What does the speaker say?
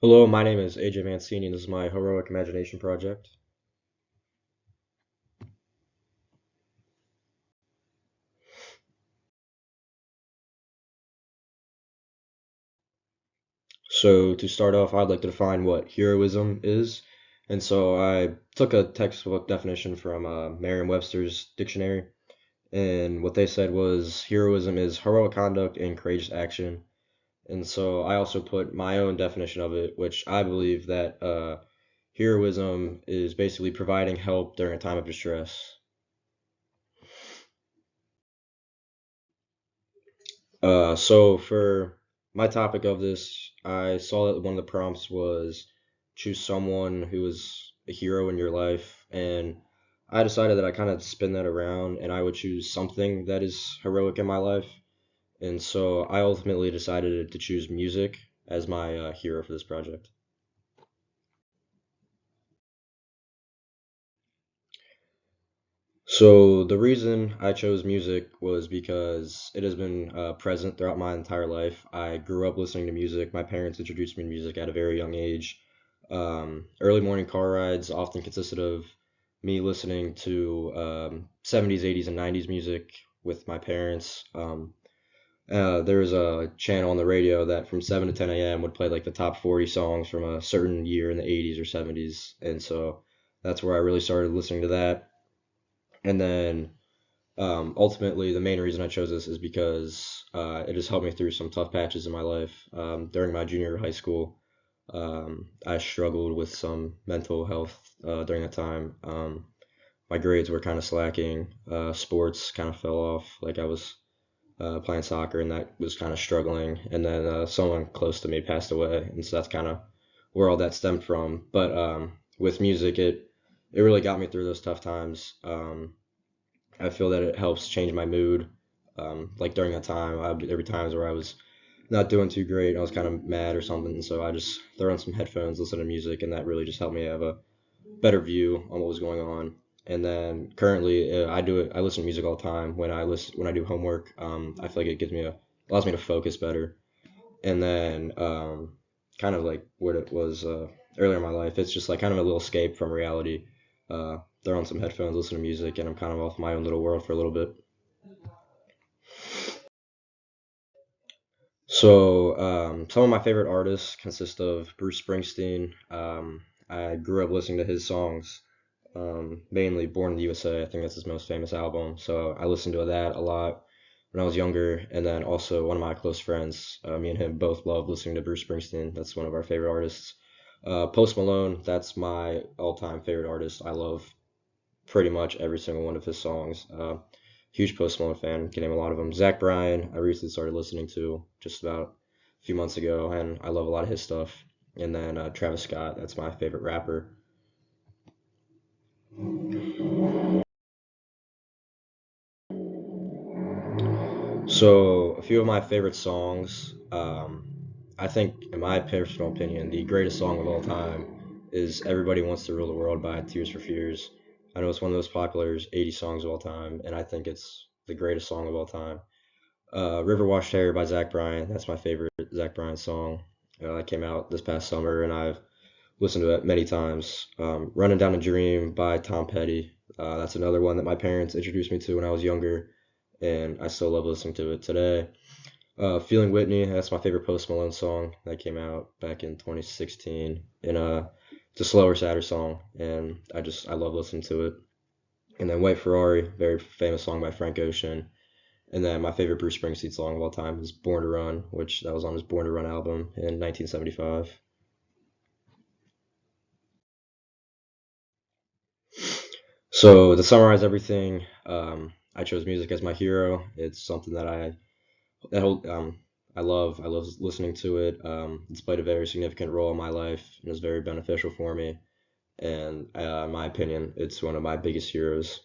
Hello, my name is AJ Mancini, and this is my Heroic Imagination project. So, to start off, I'd like to define what heroism is. And so, I took a textbook definition from Merriam-Webster's dictionary, and what they said was heroism is heroic conduct and courageous action. And so, I also put my own definition of it, which I believe that heroism is basically providing help during a time of distress. So for my topic of this, I saw that one of the prompts was choose someone who is a hero in your life, and I decided that I kind of spin that around and I would choose something that is heroic in my life. And so I ultimately decided to choose music as my hero for this project. So the reason I chose music was because it has been present throughout my entire life. I grew up listening to music. My parents introduced me to music at a very young age. Early morning car rides often consisted of me listening to 70s, 80s, and 90s music with my parents. There was a channel on the radio that from 7 to 10 a.m. would play like the top 40 songs from a certain year in the 80s or 70s. And so that's where I really started listening to that. And then ultimately, the main reason I chose this is because it has helped me through some tough patches in my life. During my junior year of high school, I struggled with some mental health during that time. My grades were kind of slacking. Sports kind of fell off. Like I was playing soccer, and that was kind of struggling. And then someone close to me passed away, and so that's kind of where all that stemmed from. But with music, it really got me through those tough times. I feel that it helps change my mood. Like during that time, there were times where I was not doing too great. I was kind of mad or something, so I just throw on some headphones, listen to music, and that really just helped me have a better view on what was going on. And then currently, I do it. I listen to music all the time when I do homework. I feel like it gives me a allows me to focus better. And then kind of like what it was earlier in my life, it's just like kind of a little escape from reality. Throw on some headphones, listen to music, and I'm kind of off my own little world for a little bit. So, some of my favorite artists consist of Bruce Springsteen. I grew up listening to his songs, mainly Born in the USA. I think that's his most famous album. So I listened to that a lot when I was younger. And then also one of my close friends, me and him both love listening to Bruce Springsteen. That's one of our favorite artists. Post Malone, that's my all-time favorite artist. I love pretty much every single one of his songs. Huge Post Malone fan, can name a lot of them. Zach Bryan, I recently started listening to just about a few months ago, and I love a lot of his stuff. And then Travis Scott, that's my favorite rapper. So a few of my favorite songs, I think, in my personal opinion, the greatest song of all time is "Everybody Wants to Rule the World" by Tears for Fears. I know it's one of those popular 80 songs of all time, and I think it's the greatest song of all time. River Wash Terror by Zach Bryan. That's my favorite Zach Bryan song. That came out this past summer, and I've listened to it many times. Running Down a Dream by Tom Petty. That's another one that my parents introduced me to when I was younger, and I still love listening to it today. Feeling Whitney. That's my favorite Post Malone song that came out back in 2016. And it's a slower, sadder song, and I love listening to it. And then White Ferrari, very famous song by Frank Ocean. And then my favorite Bruce Springsteen song of all time is Born to Run, which that was on his Born to Run album in 1975. So to summarize everything, I chose music as my hero. It's something I love. I love listening to it. It's played a very significant role in my life and is very beneficial for me. And in my opinion, it's one of my biggest heroes.